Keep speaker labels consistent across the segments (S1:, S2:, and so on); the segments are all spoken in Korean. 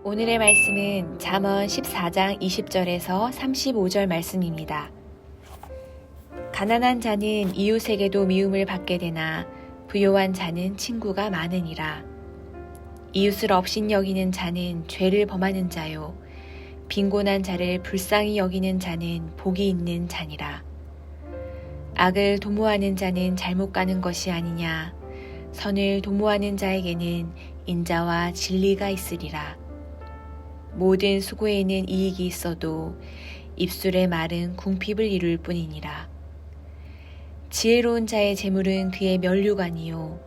S1: 오늘의 말씀은 잠언 14장 20절에서 35절 말씀입니다. 가난한 자는 이웃에게도 미움을 받게 되나 부요한 자는 친구가 많으니라. 이웃을 업신여기는 자는 죄를 범하는 자요, 빈곤한 자를 불쌍히 여기는 자는 복이 있는 자니라. 악을 도모하는 자는 잘못 가는 것이 아니냐. 선을 도모하는 자에게는 인자와 진리가 있으리라. 모든 수고에는 이익이 있어도 입술의 말은 궁핍을 이룰 뿐이니라. 지혜로운 자의 재물은 그의 면류관이요,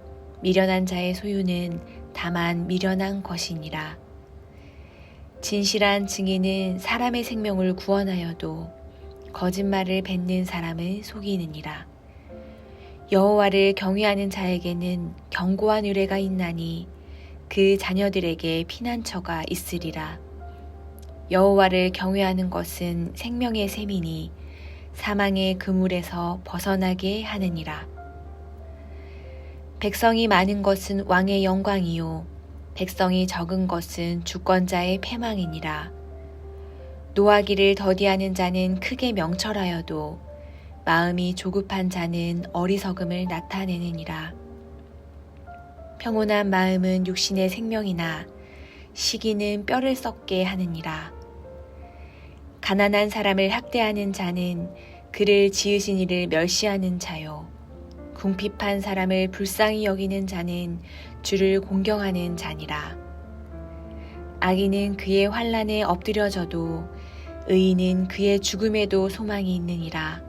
S1: 미련한 자의 소유는 다만 미련한 것이니라. 진실한 증인은 사람의 생명을 구원하여도 거짓말을 뱉는 사람을 속이느니라. 여호와를 경외하는 자에게는 견고한 의뢰가 있나니 그 자녀들에게 피난처가 있으리라. 여호와를 경외하는 것은 생명의 셈이니 사망의 그물에서 벗어나게 하느니라. 백성이 많은 것은 왕의 영광이요, 백성이 적은 것은 주권자의 패망이니라. 노하기를 더디하는 자는 크게 명철하여도 마음이 조급한 자는 어리석음을 나타내느니라. 평온한 마음은 육신의 생명이나 시기는 뼈를 썩게 하느니라. 가난한 사람을 학대하는 자는 그를 지으신 이를 멸시하는 자요, 궁핍한 사람을 불쌍히 여기는 자는 주를 공경하는 자니라. 악인은 그의 환난에 엎드려져도 의인은 그의 죽음에도 소망이 있느니라.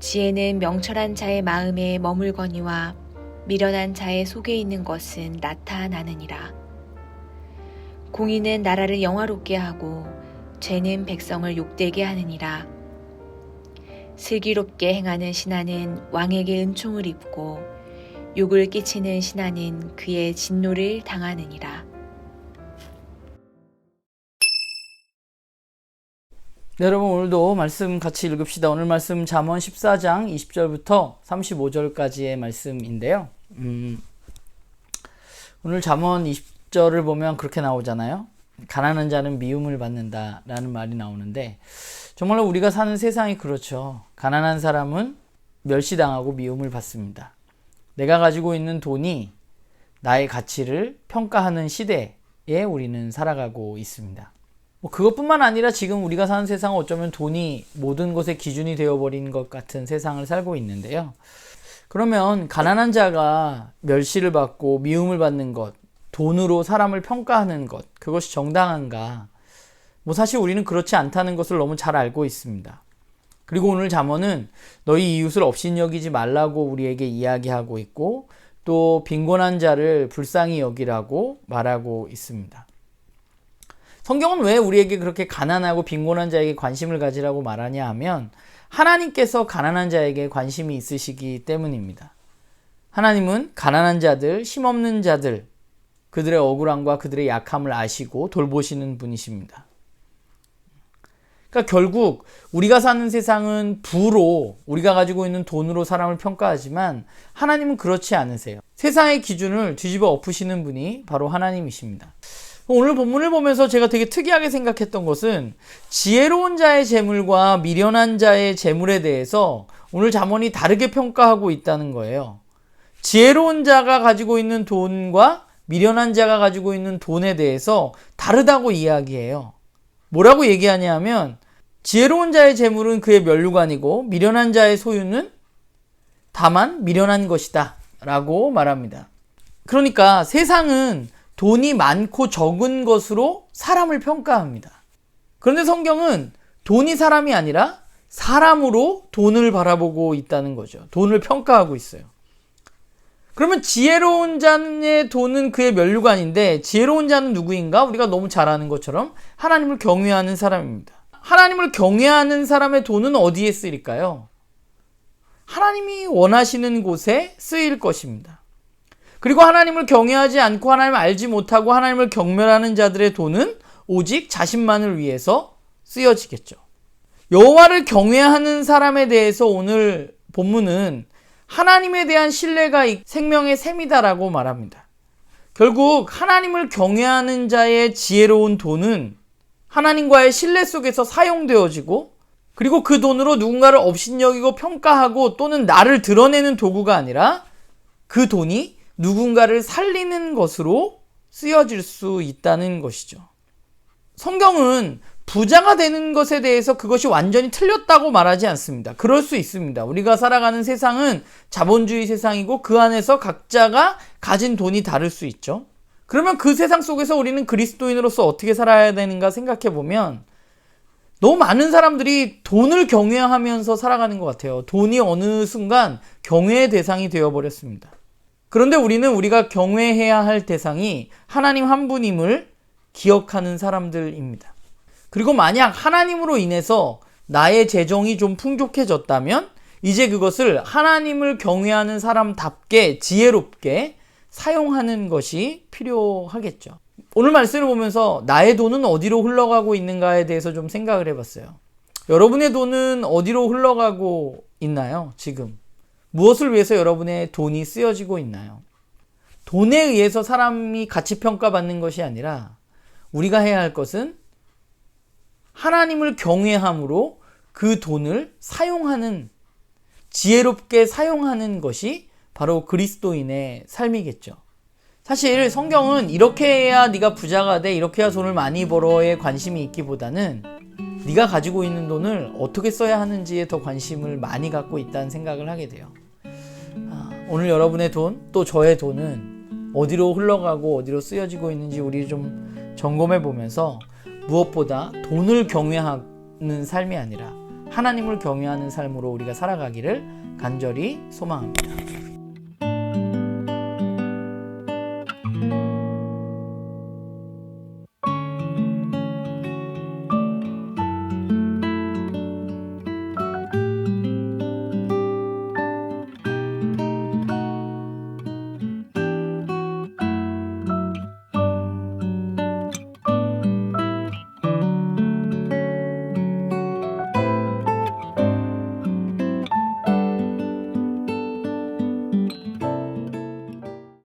S1: 지혜는 명철한 자의 마음에 머물거니와 미련한 자의 속에 있는 것은 나타나느니라. 공의는 나라를 영화롭게 하고 죄는 백성을 욕되게 하느니라. 슬기롭게 행하는 신하는 왕에게 은총을 입고 욕을 끼치는 신하는 그의 진노를 당하느니라.
S2: 네, 여러분 오늘도 말씀 같이 읽읍시다. 오늘 말씀 잠언 14장 20절부터 35절까지의 말씀인데요. 오늘 잠언 20절을 보면 그렇게 나오잖아요. 가난한 자는 미움을 받는다 라는 말이 나오는데, 정말로 우리가 사는 세상이 그렇죠. 가난한 사람은 멸시당하고 미움을 받습니다. 내가 가지고 있는 돈이 나의 가치를 평가하는 시대에 우리는 살아가고 있습니다. 그것뿐만 아니라 지금 우리가 사는 세상은 어쩌면 돈이 모든 것의 기준이 되어버린 것 같은 세상을 살고 있는데요. 그러면 가난한 자가 멸시를 받고 미움을 받는 것, 돈으로 사람을 평가하는 것, 그것이 정당한가? 사실 우리는 그렇지 않다는 것을 너무 잘 알고 있습니다. 그리고 오늘 잠언은 너희 이웃을 업신여기지 말라고 우리에게 이야기하고 있고, 또 빈곤한 자를 불쌍히 여기라고 말하고 있습니다. 성경은 왜 우리에게 그렇게 가난하고 빈곤한 자에게 관심을 가지라고 말하냐 하면, 하나님께서 가난한 자에게 관심이 있으시기 때문입니다. 하나님은 가난한 자들, 힘없는 자들, 그들의 억울함과 그들의 약함을 아시고 돌보시는 분이십니다. 그러니까 결국 우리가 사는 세상은 부로, 우리가 가지고 있는 돈으로 사람을 평가하지만 하나님은 그렇지 않으세요. 세상의 기준을 뒤집어 엎으시는 분이 바로 하나님이십니다. 오늘 본문을 보면서 제가 되게 특이하게 생각했던 것은, 지혜로운 자의 재물과 미련한 자의 재물에 대해서 오늘 잠언이 다르게 평가하고 있다는 거예요. 지혜로운 자가 가지고 있는 돈과 미련한 자가 가지고 있는 돈에 대해서 다르다고 이야기해요. 뭐라고 얘기하냐 하면, 지혜로운 자의 재물은 그의 면류관이고 미련한 자의 소유는 다만 미련한 것이다 라고 말합니다. 그러니까 세상은 돈이 많고 적은 것으로 사람을 평가합니다. 그런데 성경은 돈이 사람이 아니라 사람으로 돈을 바라보고 있다는 거죠. 돈을 평가하고 있어요. 그러면 지혜로운 자의 돈은 그의 면류관인데 지혜로운 자는 누구인가? 우리가 너무 잘 아는 것처럼 하나님을 경외하는 사람입니다. 하나님을 경외하는 사람의 돈은 어디에 쓰일까요? 하나님이 원하시는 곳에 쓰일 것입니다. 그리고 하나님을 경외하지 않고 하나님을 알지 못하고 하나님을 경멸하는 자들의 돈은 오직 자신만을 위해서 쓰여지겠죠. 여호와를 경외하는 사람에 대해서 오늘 본문은 하나님에 대한 신뢰가 생명의 샘이다라고 말합니다. 결국 하나님을 경외하는 자의 지혜로운 돈은 하나님과의 신뢰 속에서 사용되어지고 그리고 그 돈으로 누군가를 업신여기고 평가하고 또는 나를 드러내는 도구가 아니라 그 돈이 누군가를 살리는 것으로 쓰여질 수 있다는 것이죠. 성경은 부자가 되는 것에 대해서 그것이 완전히 틀렸다고 말하지 않습니다. 그럴 수 있습니다. 우리가 살아가는 세상은 자본주의 세상이고 그 안에서 각자가 가진 돈이 다를 수 있죠. 그러면 그 세상 속에서 우리는 그리스도인으로서 어떻게 살아야 되는가 생각해 보면 너무 많은 사람들이 돈을 경외하면서 살아가는 것 같아요. 돈이 어느 순간 경외의 대상이 되어버렸습니다. 그런데 우리는 우리가 경외해야 할 대상이 하나님 한 분임을 기억하는 사람들입니다. 그리고 만약 하나님으로 인해서 나의 재정이 좀 풍족해졌다면 이제 그것을 하나님을 경외하는 사람답게 지혜롭게 사용하는 것이 필요하겠죠. 오늘 말씀을 보면서 나의 돈은 어디로 흘러가고 있는가에 대해서 좀 생각을 해봤어요. 여러분의 돈은 어디로 흘러가고 있나요? 지금 무엇을 위해서 여러분의 돈이 쓰여지고 있나요? 돈에 의해서 사람이 가치 평가받는 것이 아니라 우리가 해야 할 것은 하나님을 경외함으로 그 돈을 사용하는, 지혜롭게 사용하는 것이 바로 그리스도인의 삶이겠죠. 사실 성경은 이렇게 해야 네가 부자가 돼, 이렇게 해야 돈을 많이 벌어에 관심이 있기보다는 네가 가지고 있는 돈을 어떻게 써야 하는지에 더 관심을 많이 갖고 있다는 생각을 하게 돼요. 오늘 여러분의 돈, 또 저의 돈은 어디로 흘러가고 어디로 쓰여지고 있는지 우리 좀 점검해 보면서 무엇보다 돈을 경외하는 삶이 아니라 하나님을 경외하는 삶으로 우리가 살아가기를 간절히 소망합니다.